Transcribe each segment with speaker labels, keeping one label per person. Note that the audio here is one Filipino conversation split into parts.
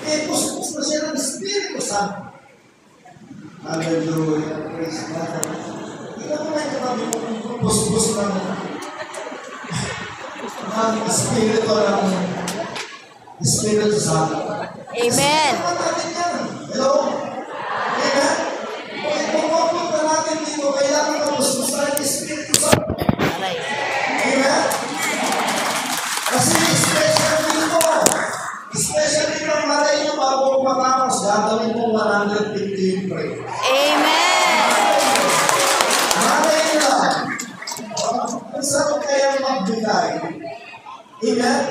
Speaker 1: Pinipus-pus na siya ng Espiritu Santo. Hallelujah. Praise God. Hindi mo na katabi mo kung pus-pus ng Espiritu Santo.
Speaker 2: Amen.
Speaker 1: Hello? Amen? Kung pupunta natin dito, kailangan mapus-pus na ng Espiritu Santo. Amen? Kasi especially kung malay nyo bago matapos, gagawin mo 150 pray.
Speaker 2: Amen!
Speaker 1: Malay nyo lang. Kung saan kaya magbigay? Amen?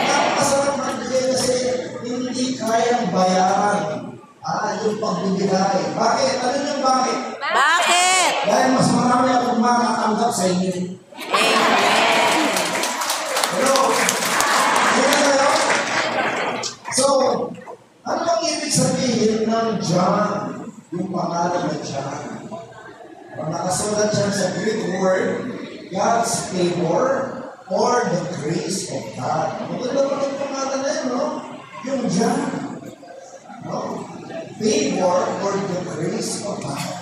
Speaker 1: Napakasarap magbigay kasi hindi kayang bayaran yung pagbibigay. Bakit? Ano yung bakit?
Speaker 2: Bakit?
Speaker 1: Dahil mas marami akong makatanggap sa inyo.
Speaker 2: Amen!
Speaker 1: Hello? So, ano ang ibig sabihin ng John? Yung pangalan na John. Ang nakasulat siya sa Greek word, God's favor or the grace of God. Maganda pa yung pangalan na yun, no? Yung John. No? Favor or the grace of God.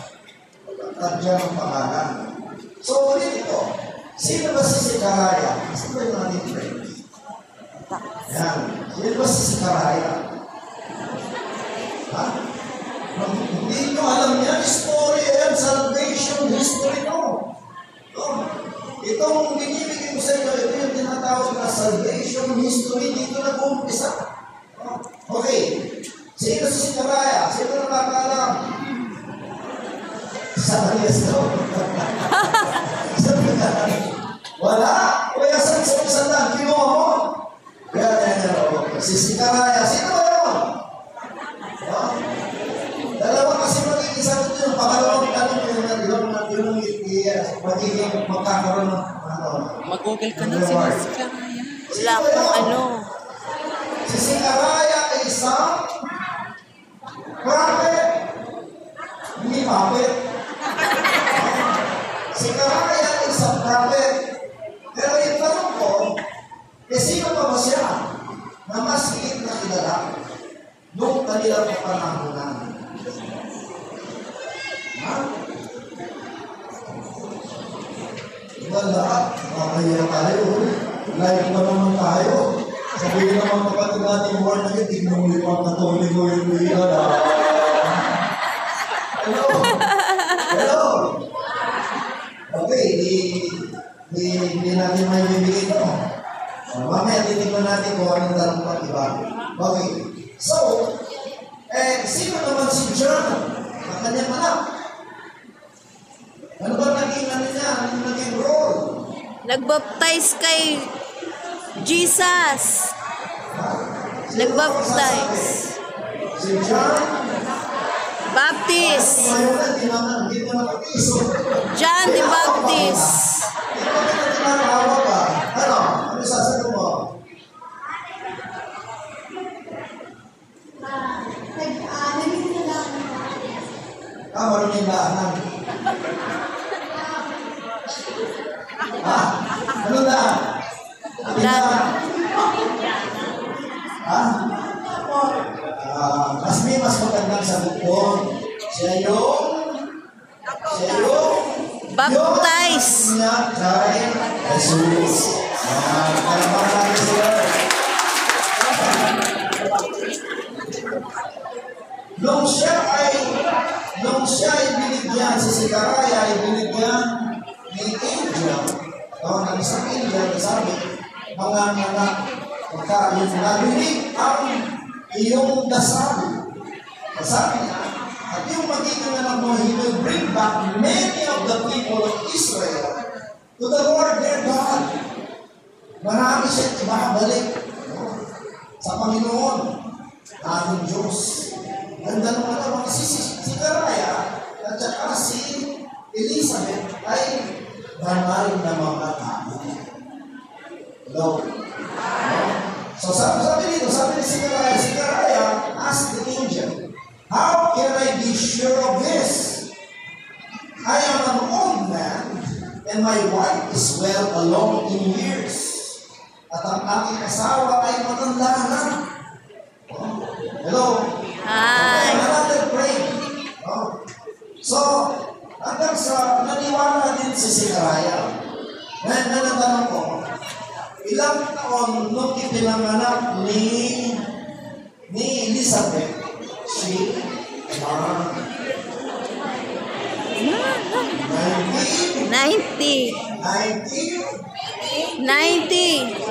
Speaker 1: At John ang pangalan. So, ulit ito. Sino ba si Zechariah? Sino ba yung ating friends? Yan. Sino ba si Zechariah? Ha? Hindi nyo alam yan. Story yan. Salvation history no. Itong binibigay ko sa inyo, ito yung tinatawag na salvation history. Dito na bumpisa. Okay. Sino si Zechariah? Sino nakakaalam? Zacharias daw. Wala. Kaya sa lang, kinuha mo. Si Zechariah, sino ba yun? Dalawa kasi magiging sagot yun. Pangalawang tanong yung magiging magkakaroon ng
Speaker 3: Mag-google ka na si Zechariah.
Speaker 2: Wala akong ano.
Speaker 1: Si Zechariah ay isang prophet. Hindi prophet. Si Zechariah ay isang prophet. Pero yung tanong ko, sino pa ba siya na mas higit na kilala noong kanilang kapanahonan? Ha? Wala. Makakaya tayo. Live pa naman tayo. Sabihin naman kapatid natin, born again, tignan mo yung katolik o yung ilan. Hello? Hello? Okay, hindi natin may bibigay ito. Mamaya titignan natin kung anong tanong pang iba. Okay. So, sino naman si John? Ang kanyang anak. Ano ba naging ano niya? Ano naging role?
Speaker 2: Nagbaptize kay Jesus. Nagbaptize.
Speaker 1: Si John?
Speaker 2: Baptist. John the Baptist.
Speaker 1: Ano sasagot mo? Marunong yung daanan. Ano daan? Mas magandang sagot ko. Siya yung
Speaker 2: Baptize.
Speaker 1: niya kay Jesus. Kalaman natin sila. Nung siya ay binigyan, si Zechariah ay binigyan ni angel, ng isang angel na sabi, mga anak, narinig ang iyong dasal. Sabi niya, at yung magiging anak mo, he will bring back many of the people of Israel to the Lord their God. Marami siya ibabalik sa Panginoon, ating Diyos. Ang dalawa naman si Zechariah at saka si Elizabeth ay banal na mga tao. Hello? So sabi ni Zechariah asked the angel, how can I be sure of this? I am an old man and my wife is well along in years. At ang aking asawa ay matanda na. Hello?
Speaker 2: Hi.
Speaker 1: Another pray. No? So, hanggang sa naniwala din si Zechariah. Ngayon, natanong ko, ilang taon nung ipinanganak ni Elizabeth, si
Speaker 2: 90.
Speaker 1: 90.
Speaker 2: 90.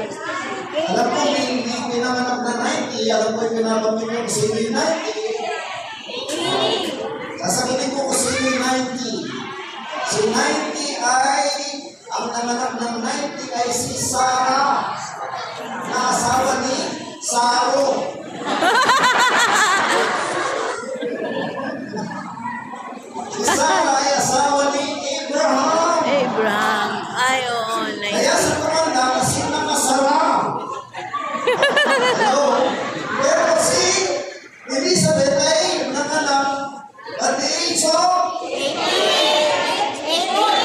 Speaker 1: Alam ko, hindi pinanganak na 90. Alam ko yung pinapamit yung sino yung 90. Sasabihin ko kung sino yung 90. Si 90 ay, ang nanganak ng 90 ay si Sarah, na asawa ni Saro. Si Sarah ay asawa ni Abraham.
Speaker 2: Abraham. Ay, oo.
Speaker 1: Kaya sa kumanda, kasi nakasarap. Hello? Pero si Elizabeth ay nanganak at the age of 88.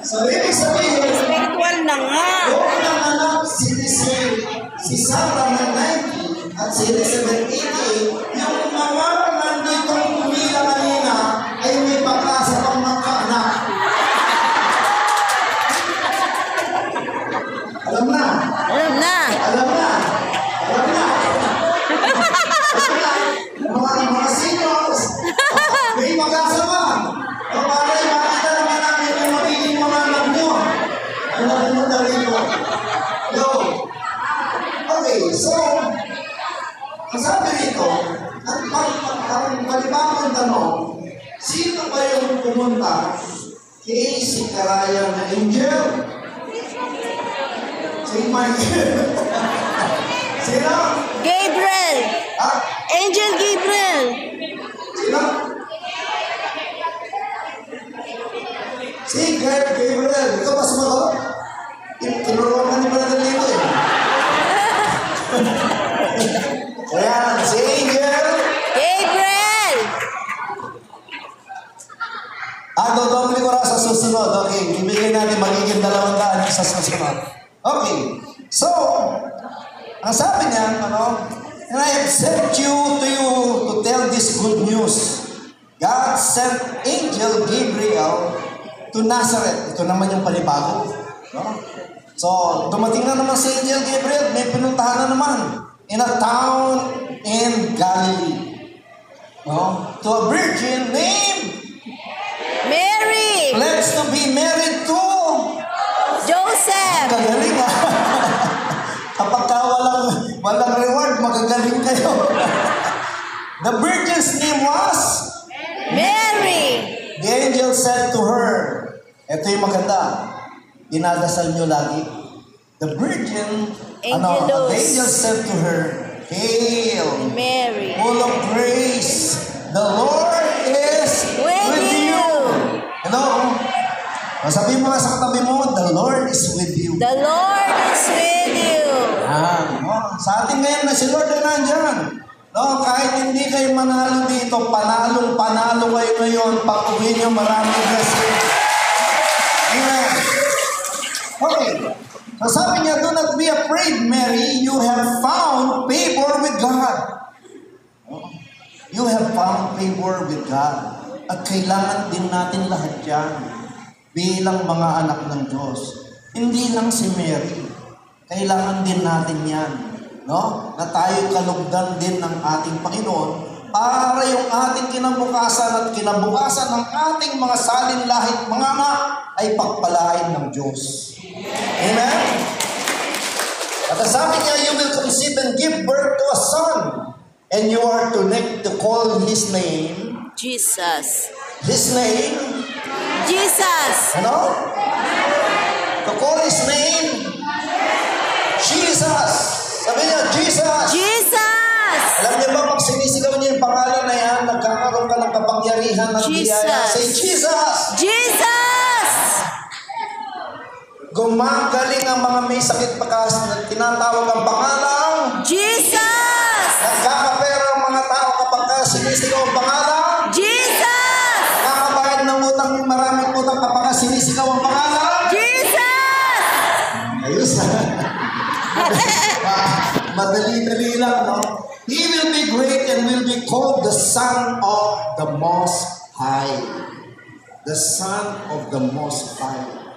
Speaker 1: So, ibig sabihin,
Speaker 2: Spiritual na nga.
Speaker 1: yung nanganak si Sarah ng 90 at si Elizabeth 88, yung mga nanditong pumila kanina ay may pag-asa pang magkaanak. Alam na.
Speaker 2: Alam na.
Speaker 1: Alam na. Alam na. Mga seniors, may mag-asa pa. Para makita naman namin yung magiging mga anak nyo. Ang napunta rito. Yo. Okay, so, ang sabi rito, ang palibang tanong, sino ba yung pumunta kay Zechariah na angel? Si Michael. Sino?
Speaker 2: Gabriel.
Speaker 1: Ah,
Speaker 2: Angel Gabriel.
Speaker 1: sino? Si Gabriel. Ikaw ba sumagot? Tinuruan ka ni Brother Lito eh. Ayan, si Angel.
Speaker 2: Gabriel.
Speaker 1: Dodoble ko sa susunod. Okay, ibigay natin magiging 200 sa susunod. Okay, so, ang sabi niya, and I have sent you to tell this good news. God sent Angel Gabriel to Nazareth. Ito naman yung panibago. No? So, dumating na naman si Angel Gabriel, may pinuntahan na naman in a town in Galilee. No? To a virgin named
Speaker 2: Mary.
Speaker 1: pledged to be married to
Speaker 2: Joseph.
Speaker 1: kagaling ah. Kapag ka walang reward, magagaling kayo. The virgin's name was?
Speaker 2: Mary.
Speaker 1: The angel said to her, ito yung maganda, dinadasal nyo lagi. The virgin, the angel said to her, Hail,
Speaker 2: Mary.
Speaker 1: full of grace, the Lord is with you. Hello? Sabi mo nga sa katabi mo, the Lord is with you.
Speaker 2: The Lord is with you.
Speaker 1: Sa atin ngayon na si Lord na nandyan. No, kahit hindi kayo manalo dito, panalong-panalo kayo ngayon, pag-uwi nyo maraming blessing. Amen. Okay. So sabi niya, do not be afraid, Mary. You have found favor with God. You have found favor with God. At kailangan din natin lahat yan bilang mga anak ng Diyos. Hindi lang si Mary. Kailangan din natin yan. No? Na tayo kalugdan din ng ating Panginoon para yung ating kinabukasan at kinabukasan ng ating mga salinlahit mga anak ay pagpalain ng Diyos. Amen? At sabi niya, you will conceive and give birth to a son, and you are to call his name
Speaker 2: Jesus.
Speaker 1: His name,
Speaker 2: Jesus.
Speaker 1: ano? To call His name, Jesus. Sabi niya, Jesus.
Speaker 2: Jesus.
Speaker 1: Alam niyo ba, pag sinisigaw niyo yung pangalan na yan, nagkakaroon ka ng kapangyarihan ng biyaya. Say, Jesus.
Speaker 2: Jesus.
Speaker 1: Gumagaling ang mga may sakit pagkas na tinatawag ang pangalan.
Speaker 2: Jesus.
Speaker 1: Nagkakapera ang mga tao kapag sinisigaw ang pangalan.
Speaker 2: Jesus.
Speaker 1: Nakakabayad ng utang, maraming utang kapag sinisigaw ang pangalan.
Speaker 2: Jesus.
Speaker 1: Ayos. Madali-dali lang, no? He will be great and will be called the Son of the Most High. The Son of the Most High.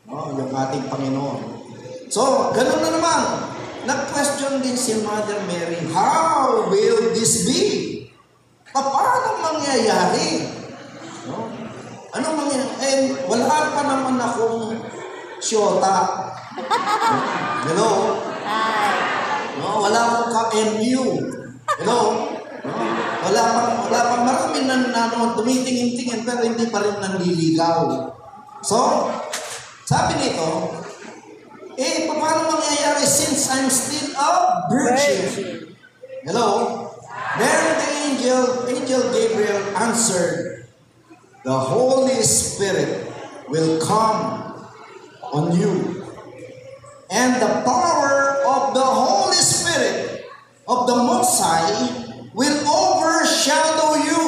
Speaker 1: No, yung ating Panginoon. So, ganun na naman. Nag-question din si Mother Mary, how will this be? Paano mangyayari? No? Anong mangyayari? Eh, wala pa naman akong syota. Hello? No, wala akong ka-MU. Hello? No? Wala pang marami na tumitingin-tingin pero hindi pa rin nanliligaw. So, sabi nito, paano mangyayari since I'm still a virgin? Hello? Then the angel Gabriel answered, the Holy Spirit will come on you, and the power of the Holy Spirit of the Most High will overshadow you.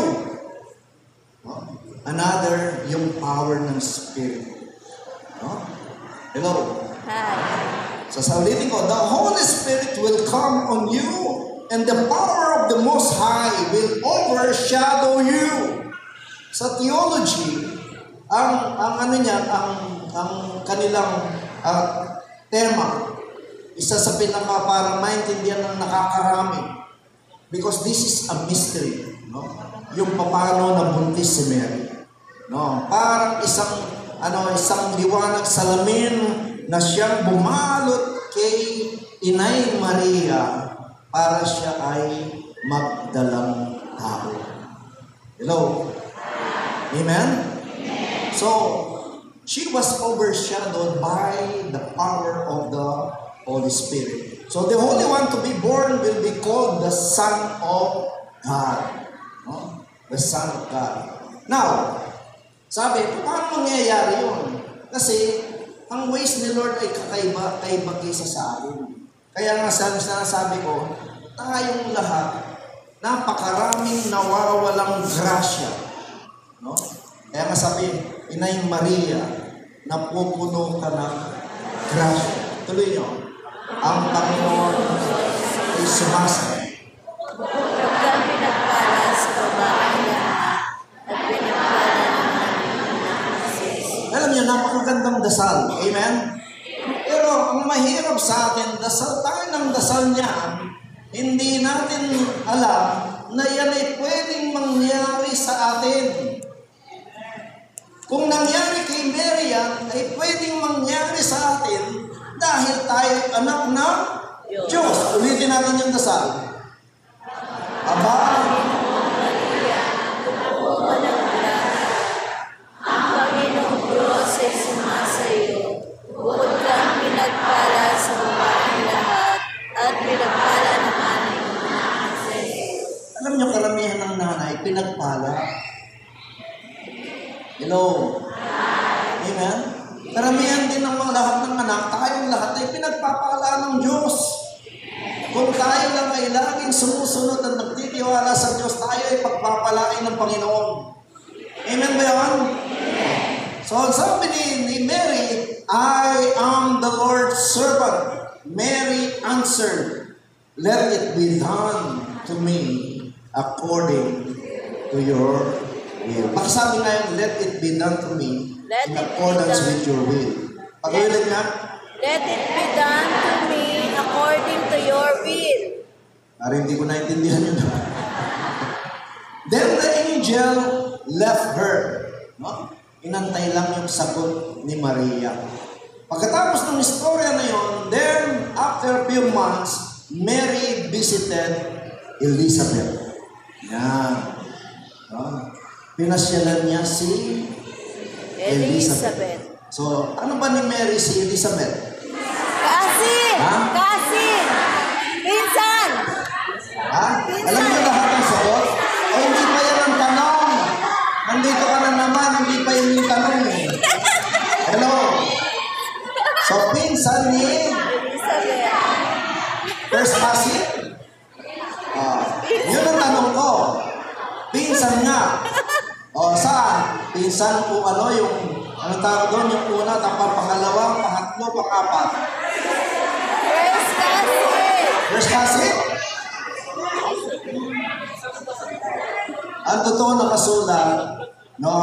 Speaker 1: Another, yung power ng Spirit. No? Hello?
Speaker 2: Hi.
Speaker 1: So saulitin ko, the Holy Spirit will come on you, and the power of the Most High will overshadow you. Sa theology, ang kanilang tema, isa sa pinaka para maintindihan ng nakakarami, because this is a mystery, no? Yung paano nabuntis si Mary, no? Parang isang liwanag salamin na siyang bumalot kay Inay Maria para siya ay magdalang tao. Hello? Amen? So, she was overshadowed by the power of the Holy Spirit. So, the Holy One to be born will be called the Son of God. No? The Son of God. Now, sabi, paano mangyayari yun? Kasi, ang ways ni Lord ay kakaiba kaysa sa atin. Kaya nga sabi ko, tayong lahat, napakaraming nawawalang grasya. No? Kaya nga sabi, Inay Maria, napupuno ka ng grasya. Tuloy nyo, ang Panginoon ay sumasabi. Alam niyo, napakagandang dasal. Amen? Pero ang mahirap sa atin, dasal tayo ng dasal niya, hindi natin alam na yan ay pwedeng mangyari sa atin. Kung nangyari kay Mary yan, ay pwedeng mangyari sa atin dahil tayo anak ng Diyos. Ulitin natin yung dasal. Aba, alam niyo, karamihan ng nanay, pinagpala. Hello? Amen? Karamihan din ng mga lahat ng anak, tayong lahat ay pinagpapala ng Diyos. Kung tayo lang ay laging sumusunod at nagtitiwala sa Diyos, tayo ay pagpapalain ng Panginoon. Amen ba yan? So, sabi ni Mary, I am the Lord's servant. Mary answered, let it be done to me according to your will. Pakisabi nga yung, let it be done to me in accordance with your will. Pag-ulit nga.
Speaker 2: Let it be done to me according to your will.
Speaker 1: Parang hindi ko naintindihan yun. Then the angel left her. No? Inantay lang yung sagot ni Maria. Pagkatapos ng istorya na yun, then after a few months, Mary visited Elizabeth. Yan. No? pinasyalan niya si
Speaker 2: Elizabeth.
Speaker 1: So, ano ba ni Mary si Elizabeth?
Speaker 2: Cousin!
Speaker 1: Ha?
Speaker 2: Cousin! Pinsan!
Speaker 1: Ha? Alam niyo lahat ng sagot? O hindi pa yan ang tanong? Nandito ka na naman, hindi pa yun yung tanong eh. Hello? So, pinsan ni
Speaker 2: Elizabeth.
Speaker 1: first cousin? Yun ang tanong ko. Pinsan nga. O, saan? Pinsan kung ano yung, ano tawag doon, yung una, tapos pangalawa, pangatlo, pangapat.
Speaker 2: First cousin!
Speaker 1: First cousin? Ang totoo na kasulat, no,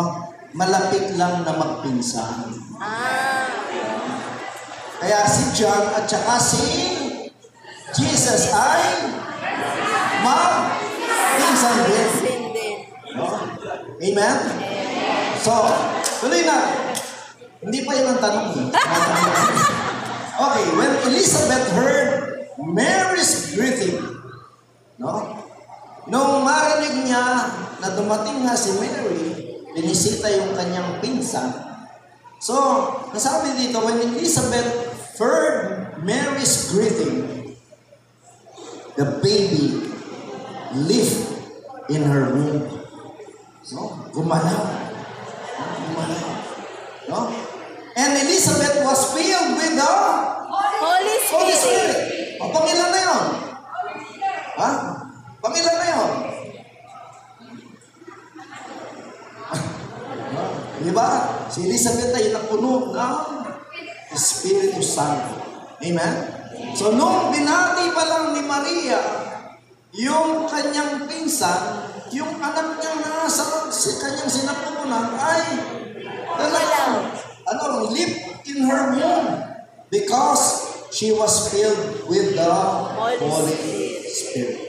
Speaker 1: malapit lang na magpinsan. Kaya si John at saka si Jesus ay magpinsan din. No? Amen? So, tuloy na. Hindi pa yun ang tanong. Okay, when Elizabeth heard Mary's greeting, no? Nung marinig niya na dumating nga si Mary, binisita yung kanyang pinsan. So, nasabi dito, when Elizabeth heard Mary's greeting, the baby lived in her womb. So, gumalaw. Gumalaw. No? And Elizabeth was filled with the
Speaker 2: Holy
Speaker 1: Holy
Speaker 2: Spirit.
Speaker 1: Spirit. O, pangilan na yun? Ha? Pangilan na yun? Diba? Si Elizabeth ay napuno ng Espiritu Santo. Amen? So, nung binati pa lang ni Maria, yung kanyang pinsan, yung anak niya na sa kanyang sinapunan ay live in her womb because she was filled with the Holy Spirit.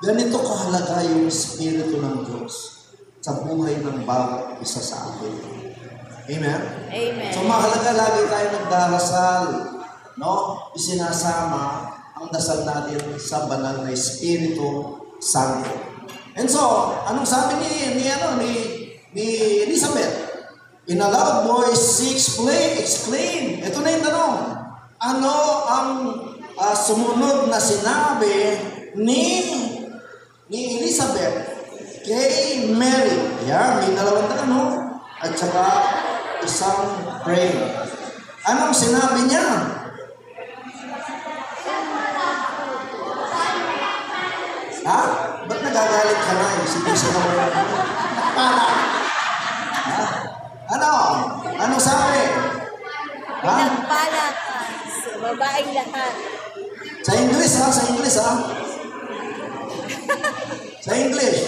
Speaker 1: Ganito kahalaga yung Espiritu ng Diyos sa buhay ng bawat isa sa atin. Amen?
Speaker 2: Amen.
Speaker 1: So mahalaga lagi tayo nagdarasal, no? Isinasama ang dasal natin sa banal na Espiritu Santo. And so, anong sabi ni Elizabeth? In a loud voice, she exclaimed. Ito na yung tanong. Ano ang sumunod na sinabi ni Elizabeth kay Mary? Yan, may dalawang tanong. At saka isang prayer. Anong sinabi niya? Ha? Ba't nagagalit ka na? Sige sa mga para. Ha? Ano? Anong sabi? Ha?
Speaker 2: Pinagpala ka sa babaeng lahat.
Speaker 1: Sa English ha? Sa English ha? Sa English.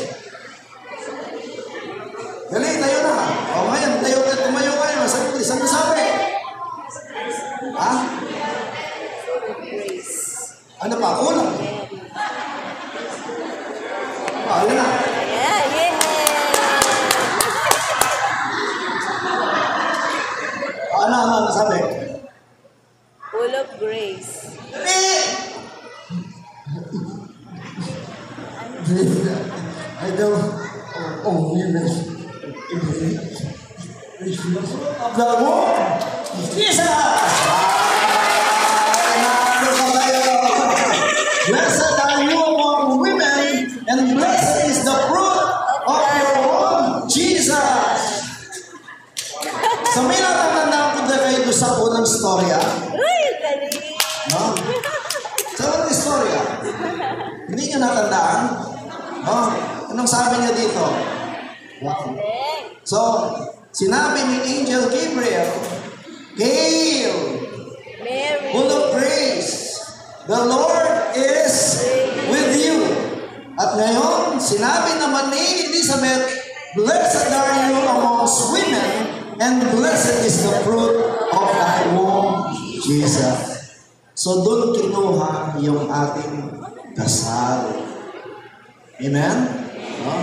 Speaker 1: Dali, tayo na. O ngayon, tumayo kayo. Sa English, ano sabi? Ha? Ano pa? Kulang. Ayun na.
Speaker 2: Yeah.
Speaker 1: Ano sabi?
Speaker 2: Full of grace.
Speaker 1: I don't only of the womb. Jesus! Blessed are you among women, and blessed is the fruit of your womb, Jesus! So may natatandaan ko na kayo sa unang storya.
Speaker 2: Uy, galing.
Speaker 1: No? Sa unang storya. Hindi niyo natandaan? No? Anong sabi niya dito? So, sinabi ni Angel Gabriel, Hail,
Speaker 2: Mary,
Speaker 1: full of grace, the Lord is with you. At ngayon, sinabi naman ni Elizabeth, Blessed are you amongst women, and blessed is the fruit of thy womb, Jesus. So doon kinuha yung ating dasal. Amen? No?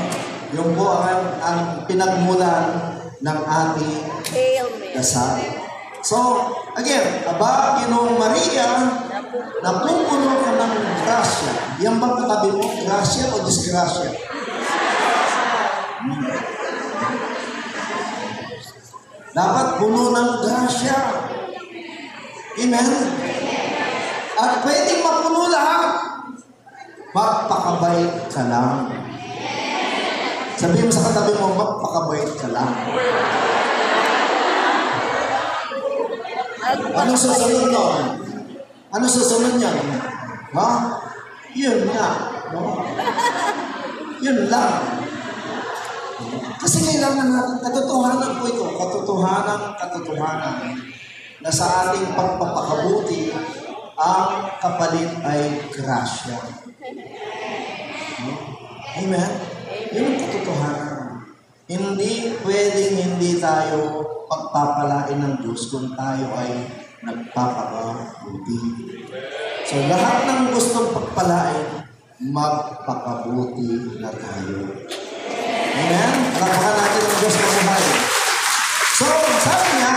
Speaker 1: Yung po ang pinagmulan ng ating
Speaker 2: Hail Mary.
Speaker 1: dasal. So, again, aba, Ginoong Maria, napupuno ka ng grasya. Yan bang katabi mo? Grasya o disgrasya? Dapat puno ng grasya. Amen? At pwedeng mapuno lahat. Magpakabait ka lang. Sabihin mo sa katabi mo, magpakabait ka lang. Anong susunod nun? Anong susunod niyan? Ha? Yun nga. No? Yun lang. Kasi kailangan natin, katotohanan po ito, katotohanan na sa ating pagpapakabuti, ang kapalit ay grasya. Amen? Yun ang katotohanan. Hindi pwedeng hindi tayo pagpapalain ng Diyos kung tayo ay nagpapakabuti. So lahat ng gustong pagpalain, magpakabuti na tayo. Amen? Palakpakan natin ang Diyos na buhay. So, sabi niya,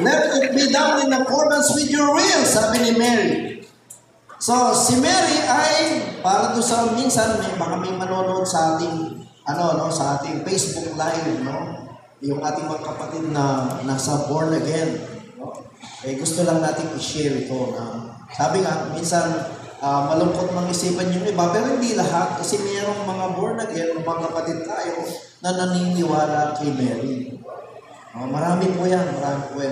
Speaker 1: let it be done in accordance with your will, sabi ni Mary. So, si Mary ay, para doon sa minsan, may manonood sa ating, sa ating Facebook Live, no? Yung ating mga kapatid na nasa born again. No? Eh, gusto lang natin i-share ito. Sabi nga, minsan, malungkot mang isipan yung iba, pero hindi lahat, kasi mayroong mga born again, mga kapatid tayo, na naniniwala kay Mary. Marami po yan.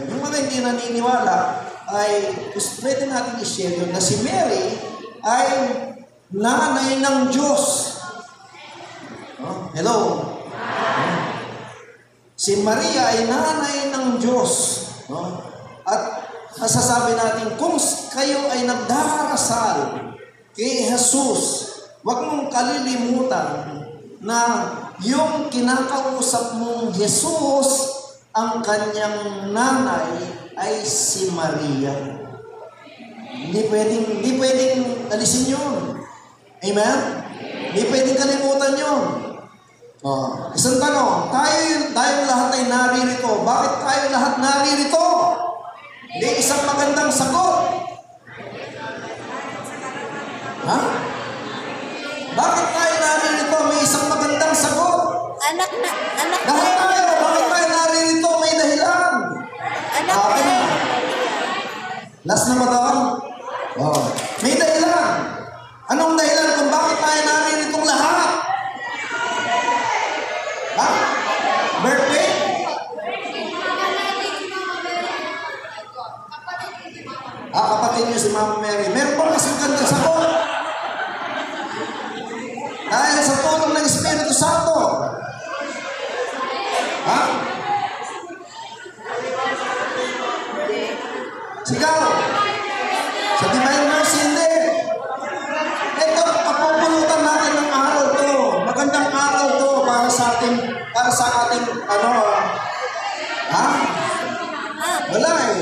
Speaker 1: Yung mga hindi naniniwala, ay pwede natin i-share yun na si Mary ay nanay ng Diyos. Hello? Si Maria ay nanay ng Diyos. At masasabi natin, kung kayo ay nagdarasal kay Jesus, huwag mong kalilimutan na yung kinakausap mong Jesus, ang kanyang nanay ay si Maria. Hindi pwedeng alisin yun. Amen? Hindi pwedeng kalimutan yun. Isang tanong, tayo lahat ay naririto. Bakit tayo lahat naririto? Hindi isang magandang sagot. Ha? Bakit tayo naririto? May isang magandang sagot.
Speaker 2: Anak
Speaker 1: Bakit tayo naririto? May dahilan. Last na madam? May dahilan. Anong dahilan kung bakit tayo naririto lahat? Ha? Birthday? Kapatid niyo si Mama Mary. Meron pa mas magandang sagot. Dahil sa tulong ng Espiritu Santo. Ha? Sigaw. Sa Divine Mercy, hindi. Ito, kapupulutan natin ng araw to. Magandang araw to para sa ating, ha? Wala eh.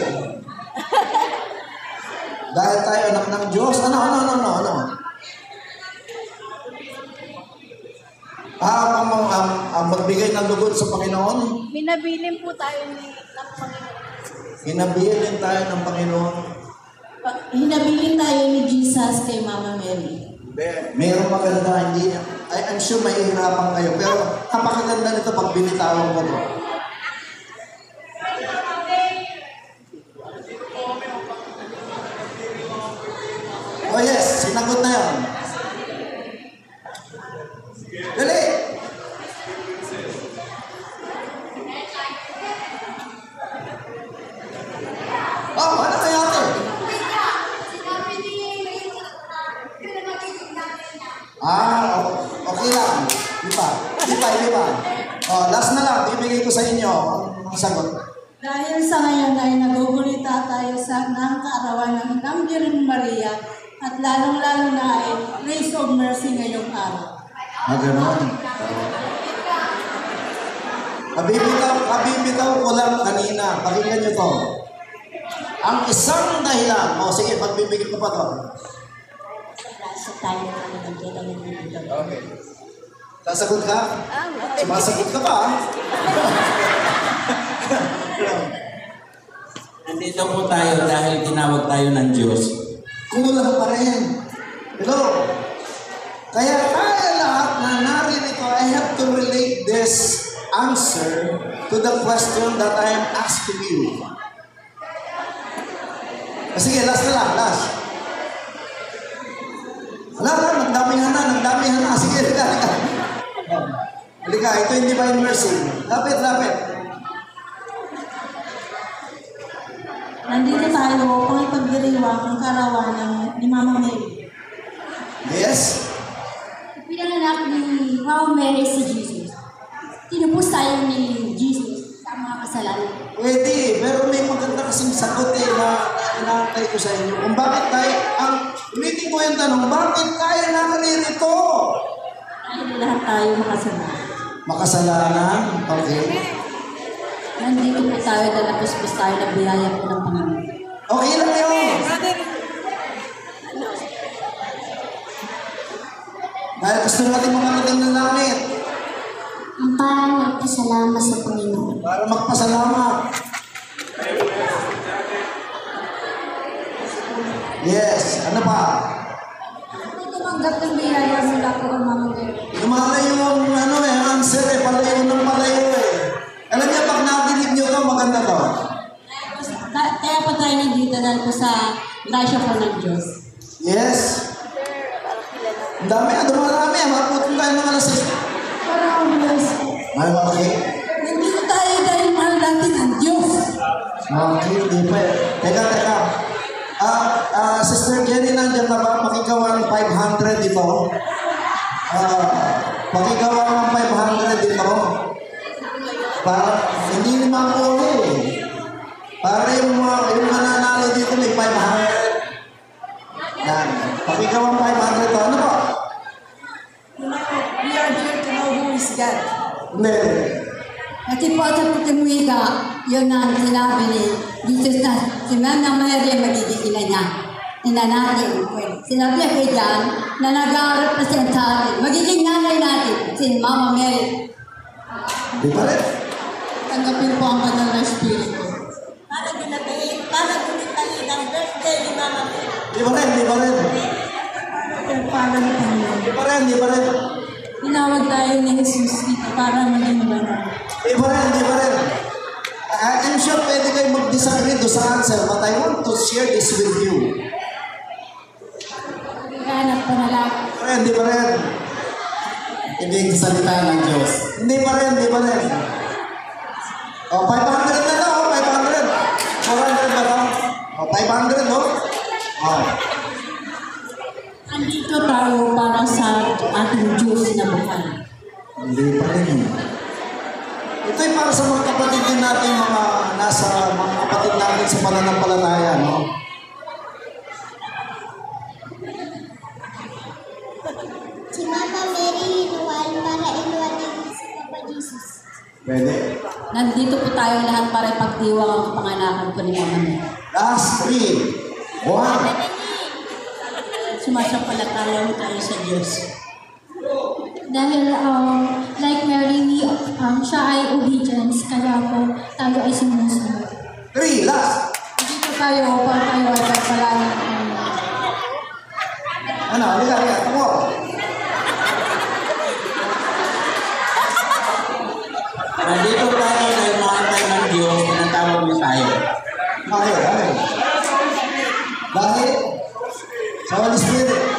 Speaker 1: Dahil tayo anak ng Diyos. Ano? Ang magbigay ng lugod sa Panginoon.
Speaker 2: Binabilin po tayo ng Panginoon.
Speaker 1: Hinabilin tayo ng Panginoon.
Speaker 2: Hinabilin tayo ni Jesus kay Mama Mary.
Speaker 1: Mayroong maganda, hindi. I'm sure mahihirapan kayo. Pero napakaganda nito pag binitawan ko to. Oh yes, sinagot na yan. Dali! Ano kaya ate? Okay lang. Di pa. Last na lang, ibigay ko sa inyo ang sagot.
Speaker 4: Dahil sa ngayon ay nagugulita tayo ng kaarawan ng Virgin Maria at lalong-lalo na ay Grace of Mercy ngayong araw.
Speaker 1: Ganon. Kabibitaw ko lang kanina. Pakinggan nyo to. Ang isang dahilan. Sige, pagbibigyan ko pa to.
Speaker 4: Sa tayo na nagdadalhin dito.
Speaker 1: Okay. Sasagot ka? Sumasagot ka pa,
Speaker 3: Nandito po tayo dahil tinawag tayo ng Diyos.
Speaker 1: Kulang pa rin. Hello? Kaya tayo lahat na naririto, I have to relate this answer to the question that I am asking you. Sige, last na lang, last. Wala, nagdamihan na. Sige, halika. Halika, ito yung divine mercy. Lapit.
Speaker 4: Nandito tayo upang ipagdiriwang ang karawanan ni Mama Mary.
Speaker 1: Yes?
Speaker 5: Pinanganak ni Mama Mary si Jesus. Tinupos tayo ni Jesus sa mga kasalanan.
Speaker 1: Pwede, pero may maganda kasing sagot na inaantay ko sa inyo. Kung bakit tayo, ulitin ko yung tanong, bakit tayo nakalirito?
Speaker 4: Dahil lahat tayo makasalanan.
Speaker 1: Makasalanan? Okay.
Speaker 4: Nandito po tayo dahil napuspos tayo na biyaya po ng Panginoon.
Speaker 1: Okay lang yun. Dahil gusto natin makarating ng langit.
Speaker 5: Ang parang magpasalamat sa Panginoon.
Speaker 1: Para magpasalamat. Yes. Ano pa?
Speaker 5: Tumanggap ng biyaya mula po ang Mama Mary.
Speaker 1: Lumalayo yung answer palayo ng palayo Alam niyo, pag nabilib niyo to, maganda to.
Speaker 4: Kaya po tayo nandito dahil po sa grasya po ng Diyos.
Speaker 1: Yes. Ang dami, dumarami. Maputong tayo ng alas 6.
Speaker 4: Parang Diyos.
Speaker 1: Ay, okay.
Speaker 4: Nandito tayo dahil mahal natin ang Diyos.
Speaker 1: Okay, hindi pa. Teka. Sister Jenny, nandiyan na ba? Pakigawang 500 dito. Pakigawang 500 dito. Para, hindi naman po para yung mananalo dito may 500. Yan. Pakigawang 500 to. Ano po?
Speaker 4: We are here to know who is God.
Speaker 1: Hindi.
Speaker 5: Kasi po sa Putimwiga, yun ang sinabi ni Jesus na si Mama Mary ang magiging ina niya. Ina natin. Sinabi niya kay John na nag-represent sa atin. Magiging nanay natin, si Mama Mary.
Speaker 1: Di ba rin?
Speaker 4: Tanggapin po ang banal na Espiritu. Para ginatayin ang birthday ni Mama Mary.
Speaker 1: Di ba rin?
Speaker 4: Para ni Panginoon.
Speaker 1: Di ba rin?
Speaker 4: Tinawag tayo ni Jesus dito para maging banal.
Speaker 1: Di ba rin? I'm sure pwede kayo mag-disagree doon sa answer, but I want to share this with you.
Speaker 5: Hanap pa na lang.
Speaker 1: Di ba rin?
Speaker 3: Hindi yung salita ng Diyos.
Speaker 1: Hindi pa rin. O, 500 na lang, 500. 400 ba lang? O, 500, no? O.
Speaker 4: Andito tayo para sa ating Diyos na buhay.
Speaker 1: Hindi pa rin. Ito'y para sa mga kapatid din natin, mga kapatid natin sa pananampalataya, no?
Speaker 5: Si Mama Mary hinuwal para iluwanin si Papa Jesus.
Speaker 1: Pwede.
Speaker 4: Nandito po tayo lahat para ipagdiwang ang panganakan po ni Mama Mary.
Speaker 1: Last 3. 1.
Speaker 4: Sumasampalataya tayo sa Diyos.
Speaker 5: Dahil like Mary, siya ay obedience, kaya po tayo ay sumusunod.
Speaker 1: 3. Last.
Speaker 4: Nandito tayo para tayo ay pagpalayan.
Speaker 1: Ano? Halika. Tumo.
Speaker 3: Nandito tayo dahil makantay ng Diyos, tinatawag niya tayo.
Speaker 1: Bakit? Dahil sa Holy Spirit.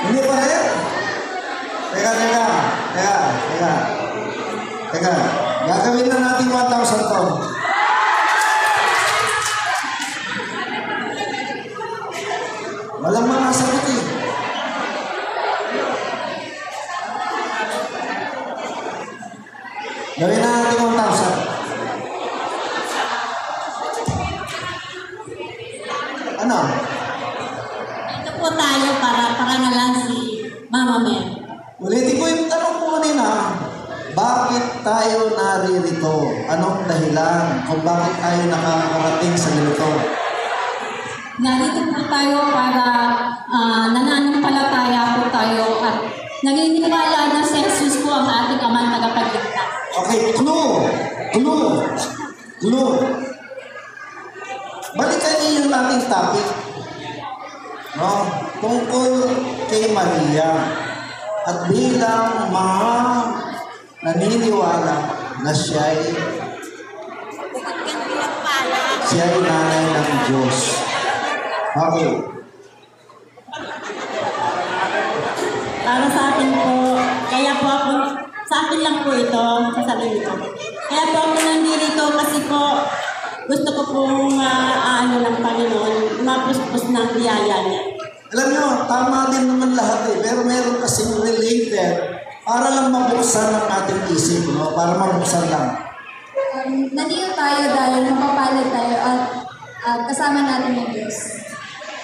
Speaker 1: Hindi pa rin? Teka. Gagawin na natin 1,000 to. Walang mga sagot eh. Gawin na natin 1,000. Ano?
Speaker 4: Ito po tayo para na lang si Mama Mary.
Speaker 1: Ulitin ko yung tanong ko kanina. Bakit tayo naririto? Anong dahilan kung bakit tayo nakakarating sa ganito?
Speaker 4: Narito po tayo para nananampalataya po tayo at naniniwala na si Jesus po ang ating amang tagapagligtas.
Speaker 1: Okay, clue. Balikan niyo yung ating topic. no, tungkol kay Maria. At bilang mga naniniwala na siya'y nanay ng Diyos. Okay.
Speaker 4: Para sa akin po, kaya po ako, sa akin lang po ito, sa sarili ko. Kaya po ako nandito kasi po, gusto ko pong ng Panginoon, mapuspos ng biyaya niya.
Speaker 1: Alam nyo, tama din naman lahat eh, pero meron kasing related para lang mabuksan ang ating isip, no? Para mabuksan lang.
Speaker 5: Nandito tayo dahil mapapalad tayo at kasama natin yung Diyos.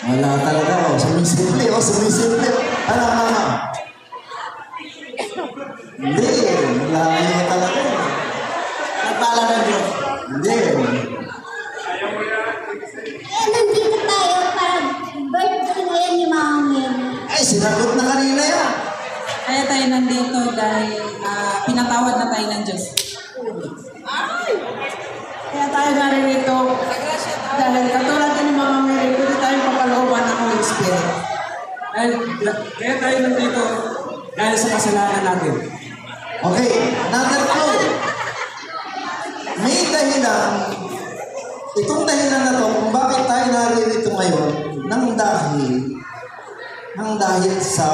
Speaker 1: Wala talaga, sumisimple, sumisimple. Ano, mama? Hindi, malayo talaga.
Speaker 3: Nagpala ng Diyos.
Speaker 1: Hindi.
Speaker 5: Nandito tayo para birthday ngayon ni Mama Mary.
Speaker 1: Ay, sinagot na kanina yan.
Speaker 6: Kaya tayo nandito dahil pinatawad na tayo ng Diyos.
Speaker 4: Kaya tayo naririto, dahil katulad ni Mama Mary, pwede tayong papalooban ng Holy Spirit.
Speaker 3: Kaya tayo nandito dahil sa kasalanan natin.
Speaker 1: Okay, another clue. May dahilan, itong dahilan na to, kung bakit tayo naririto ngayon, nang dahil sa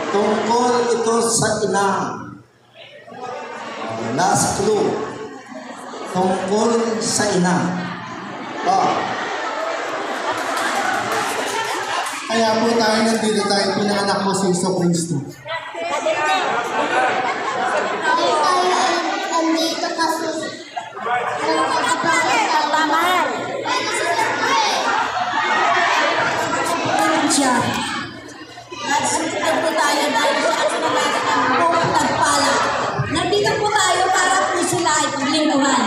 Speaker 1: tungkol ito sa ina. Last clue. Tungkol sa ina.
Speaker 7: Kaya po tayo nandito tayo pinanganak mo si Iso Cristo.
Speaker 5: Tayo nandito kasi
Speaker 4: Siya. Nandito po tayo dahil siya ang sinamagat ng buong nagpala. Nandito po tayo para po sila ay paglingkuhan.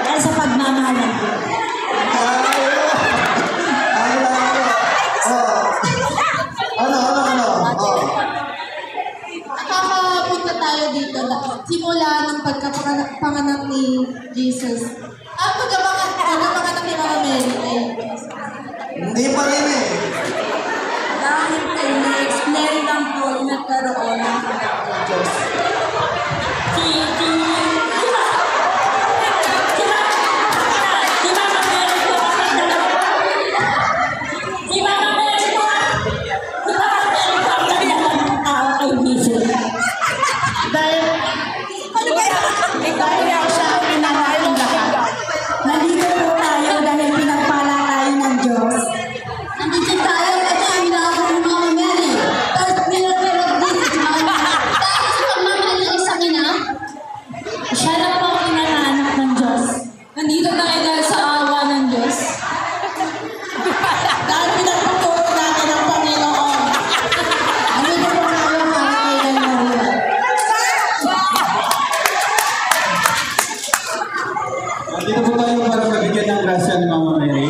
Speaker 4: Dahil sa pagmamahalan po. Nakakapunta tayo dito simula ng pagkapanganak ni Jesus. Ang pagkapanganak ni Mama Mary ay
Speaker 1: Hindi pa rin eh.
Speaker 4: dahil kay Mary lang po nagkaroon ng Diyos.
Speaker 5: Nandito po tayo dahil pinagpala tayo ng Diyos. Nandito tayo kasi ang lahat ng Mama Mary. First miracle of Jesus, Mama Mary. Dahil sa pagmamahal ng isang ina, siya na po ang pinanganak ng Diyos.
Speaker 6: Nandito tayo dahil sa awa ng Diyos.
Speaker 4: Dahil pinagputuro natin ang Panginoon.
Speaker 5: Nandito po tayo para kay Maria.
Speaker 3: Nandito po tayo para mabigyan ng grasya ni Mama Mary.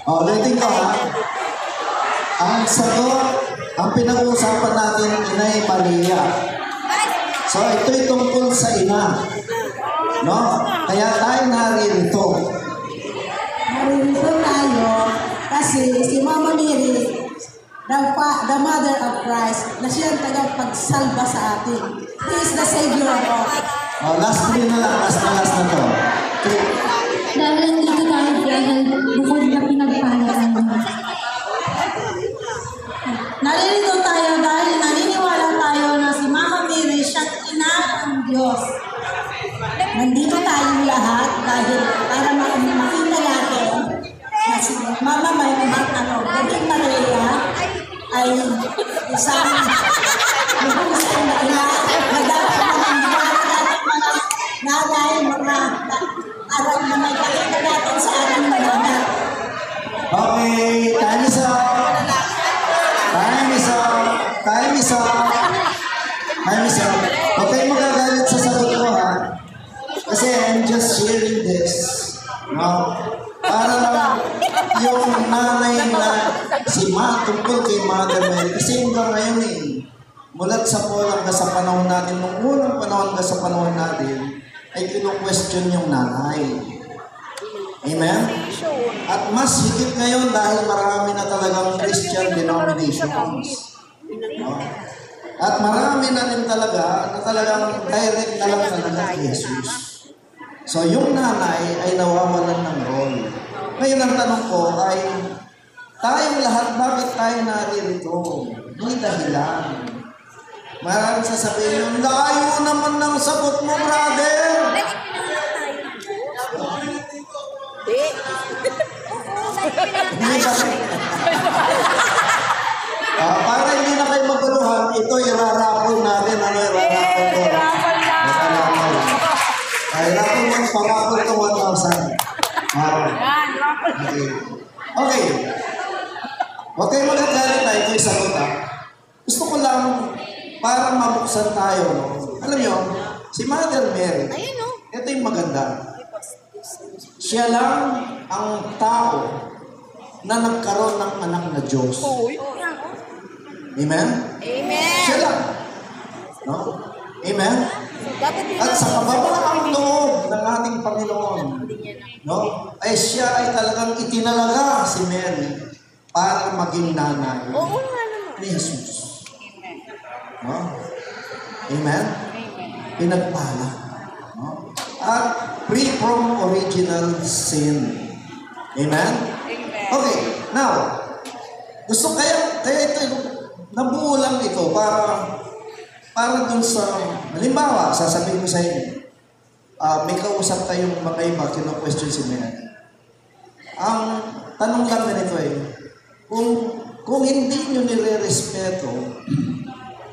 Speaker 1: Ulitin ko ha. Ang sagot, ang pinag-uusapan natin, Inay Maria. So, ito'y tungkol sa ina. No? Kaya tayo naririto.
Speaker 4: Naririto tayo kasi si Mama Mary, the Mother of Christ, na siya ang tagapagsalba sa atin. He is the Savior of all.
Speaker 1: Last three na lang. Last na to. Okay.
Speaker 5: Dahil nandito tayo dahil bukod na pinagpala tayo.
Speaker 4: Naririto tayo dahil naniniwala tayo na si Mama Mary siyang ina ng Diyos. Nandito tayong lahat dahil para makita natin na si Mama Mary, Virgin Maria ay isang isang ina na dapat mga nanay, mga aral na may pakita natin sa ating mga anak.
Speaker 1: Okay, time is up. Time is up. Time is up. Time is up. Huwag kayong magagalit sa sagot ko ha. Kasi I'm just sharing this. No? Para lang yung nanay na si Ma, tungkol kay Mother Mary. Kasi hanggang ngayon eh, mulat sa po hanggang sa panahon natin, nung unang panahon hanggang sa panahon natin, ay kinu-question yung nanay. Amen? At mas higit ngayon dahil marami na talagang Christian denominations. No? At marami na rin talaga na talagang direct na lang talaga kay Jesus. So yung nanay ay nawawalan ng role. Ngayon ang tanong ko ay, tayong lahat, bakit tayo naririto? May dahilan. Maraming sasabihin yung, layo naman ng sagot mo, brother! Hindi ba? Para hindi na kayo maguluhan, ito irarapol natin. Ano irarapol ko? Irarapol mo, parapol ito 1,000. Okay. Huwag kayo magagalit na ito yung sagot. Gusto ko lang para mabuksan tayo. Alam niyo, si Mother Mary, ito yung maganda. Siya lang ang tao na nagkaroon ng anak na Diyos. Amen?
Speaker 2: Amen.
Speaker 1: Siya lang. No? Amen? At sa kababaang loob ng ating Panginoon, no? Ay siya ay talagang itinalaga si Mary para maging nanay ni Jesus. No? Amen? Pinagpala. No? At free from original sin. Amen? Okay, now, gusto kaya ito, nabuo lang ito para dun sa, halimbawa, sasabihin ko sa inyo, may kausap tayong mga iba, kino-question si Mary. Ang tanong lang ganito kung hindi nyo nire-respeto,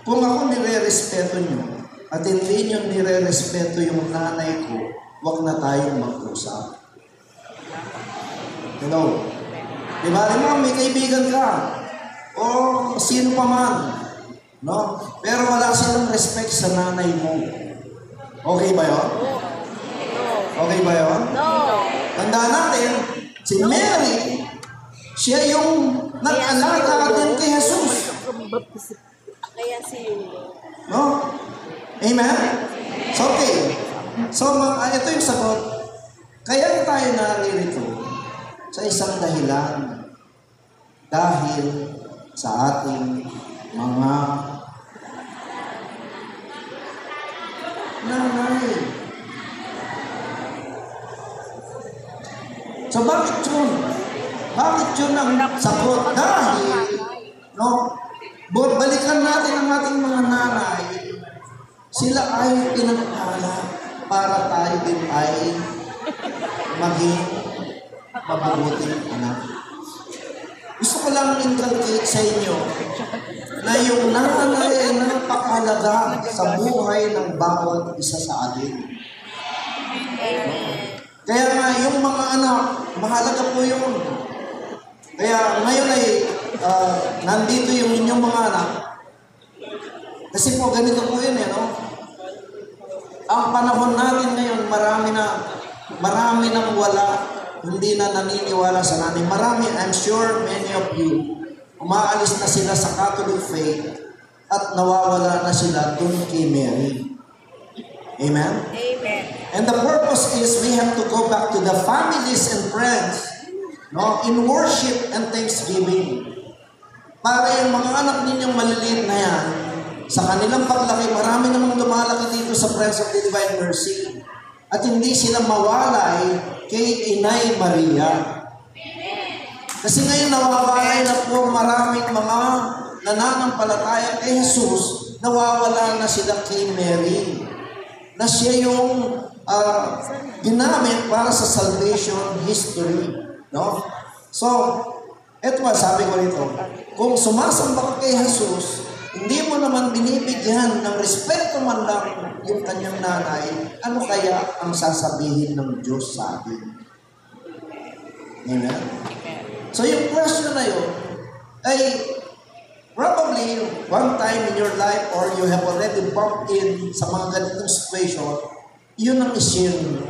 Speaker 1: kung ako nire-respeto nyo, at hindi nyo nire-respeto yung nanay ko, wag na tayong mag-usap. Hello? Diba? May kaibigan ka, o sino pa man, no? Pero wala silang respect sa nanay mo. Okay ba yun? Okay ba yun?
Speaker 2: No.
Speaker 1: Tandaan natin, si Mary, siya yung nag-alaga din kay Jesus.
Speaker 2: Kaya si Yulo.
Speaker 1: No? Amen? So, okay. So, ito yung sagot. Kaya tayo naririto sa isang dahilan. Dahil sa ating mga nanay. So bakit yun? Bakit yun ang sagot? Dahil, no, balikan natin ang ating mga nanay. Sila ay pinagpala para tayo din ay maging mabubuting anak. Gusto ko lang inculcate sa inyo na yung nanay ay napakahalaga sa buhay ng bawat isa sa atin. Kaya nga, yung mga anak, mahalaga po yun. Kaya ngayon ay nandito yung inyong mga anak. Kasi po, ganito po yun no? Ang panahon natin ngayon, marami nang wala. Hindi na naniniwala sa nanay. Marami, I'm sure many of you, umaalis na sila sa Catholic faith at nawawala na sila dun kay Mary. Amen?
Speaker 2: Amen.
Speaker 1: And the purpose is we have to go back to the families and friends, no, in worship and thanksgiving. Para yung mga anak ninyong maliliit na yan, sa kanilang paglaki, marami namang lumalaki dito sa Friends of the Divine Mercy. At hindi sila mawalay kay Inay Maria. Kasi ngayon nawawalay na po maraming mga nananampalataya kay Jesus, nawawala na sila kay Mary. Na siya yung ginamit para sa salvation history. No? So, eto ba, sabi ko rito, kung sumasamba ka kay Jesus, hindi mo naman binibigyan ng respeto man lang yung kanyang nanay, ano kaya ang sasabihin ng Diyos sa atin? Amen? So yung question na yun ay probably one time in your life or you have already bumped in sa mga ganitong situation, yun ang i-share nyo.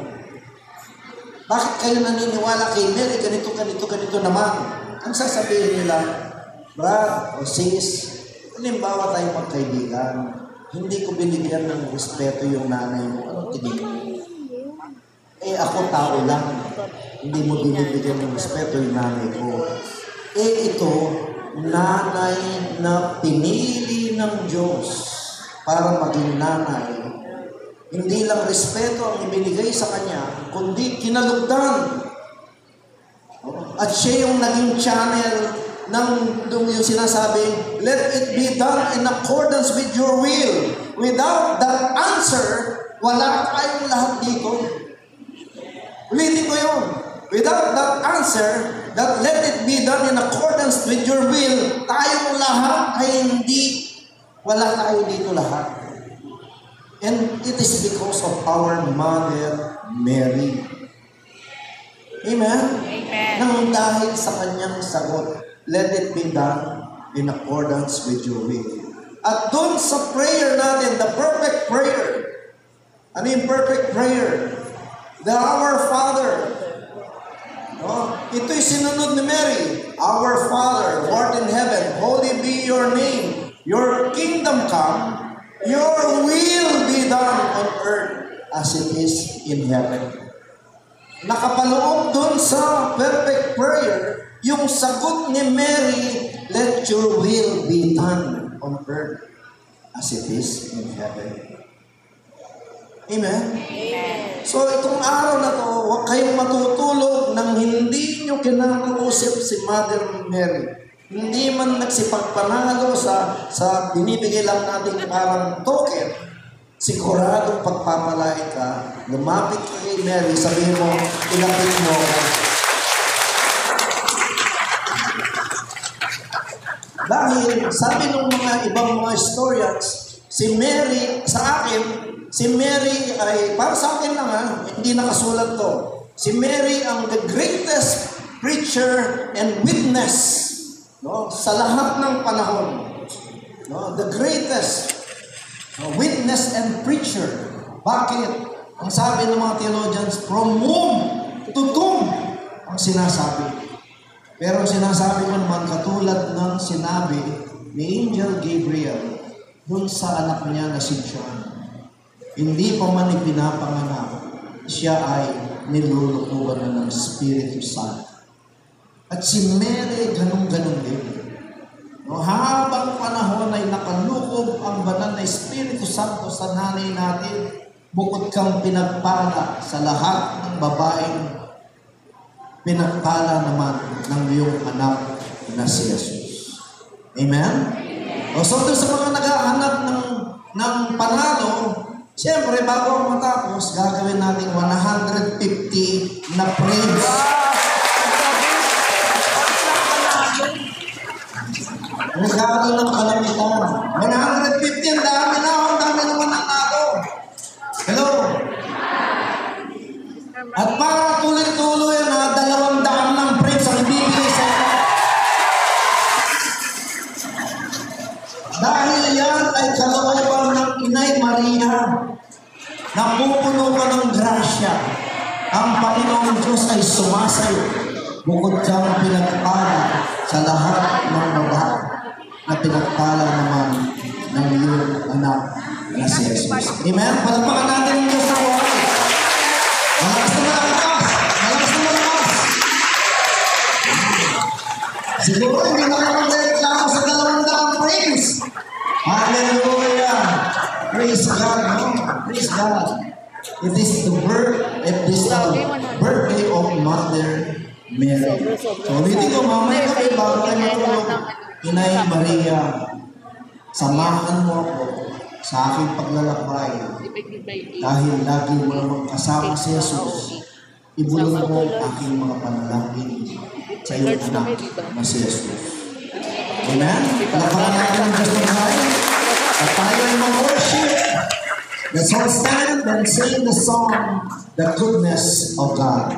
Speaker 1: Bakit kayo naniniwala kay Mary, ganito naman? Ang sasabihin nila, brad o sis, halimbawa tayo magkaibigan, hindi ko binigyan ng respeto yung nanay mo. Anong tingin mo? ako tao lang. Hindi mo binibigyan ng respeto yung nanay ko. Ito, nanay na pinili ng Diyos para maging nanay. Hindi lang respeto ang ibinigay sa kanya, kundi kinalugdan. At siya yung naging channel ng yung sinasabi, let it be done in accordance with your will. Without that answer, wala tayong lahat dito. Ulitin ko yun. Without that answer, that let it be done in accordance with your will, tayong lahat ay hindi, wala tayo dito lahat. And it is because of our Mother Mary. Amen?
Speaker 2: Amen.
Speaker 1: Nang dahil sa kanyang sagot, let it be done in accordance with your will. At doon sa prayer natin, the perfect prayer. Ano yung perfect prayer? The Our Father. No? Ito'y sinunod ni Mary. Our Father, who art in heaven, holy be your name. Your kingdom come. Your will be done on earth as it is in heaven. Nakapaloob dun sa perfect prayer, yung sagot ni Mary, let your will be done on earth as it is in heaven. Amen?
Speaker 2: Amen.
Speaker 1: So itong araw na to, huwag kayong matutulog nang hindi nyo kinakausap si Mother Mary. Hindi man nagsipagpanalo sa binibigay lang natin parang token. Siguradong pagpapalain ka, lumapit ka kay Mary, sabihin mo, ilapit mo ako. Dahil, sabi ng mga ibang mga historians, si Mary, sa akin, si Mary ay, para sa akin lang hindi nakasulat to. Si Mary ang the greatest preacher and witness, no, sa lahat ng panahon. No, the greatest witness and preacher. Bakit? Ang sabi ng mga theologians, from womb to tomb ang sinasabi. Pero ang sinasabi ko naman, katulad ng sinabi ni Angel Gabriel dun sa anak niya na si John. Hindi pa man ipinapanganak, siya ay nilulukuhan na ng Espiritu Santo. At si Mary, ganun-ganun din. No, habang panahon ay nakalukob ang banal na Espiritu Santo sa nanay natin, bukod kang pinagpala sa lahat ng babaeng pinagpala naman ng iyong anak na si Jesus. Amen? O so doon sa mga naghahanap ng panalo, siyempre bago ang matapos, gagawin natin 150 na praise. Nagkakaroon ng kalamitan. 150, ang dami na. Ang dami naman ang tao. Hello? At para tuloy-tuloy na 200 ng praise ang ibibigay sa inyo. Dahil yan ay kalooban ng Inay Maria na pupuno ka ng grasya. Ang Panginoong Diyos ay sumasayo. Bukod kang pinagpala sa lahat ng babae na pinagpala naman ng iyong anak na si Jesus. Amen? Palagpakan natin ang Diyos na buhay. Malakas na malakas! Malakas na malakas! Siguro hindi na kayo magreklamo sa 200 praise. Hallelujah! Praise God, no? Praise God. It is the birthday of Mother Mary. So, ulitin ko, mamaya kayo bago kayo matulog. Inay Maria, samahan mo ako sa aking paglalakbay. Dahil lagi mo namang kasama si Jesus, ibulong mo aking mga panalangin sa iyong anak na si Jesus. Amen? Palapakan natin ang Diyos ng buhay. At tayo ay mag-worship. Let's all stand and sing the song, The Goodness of God.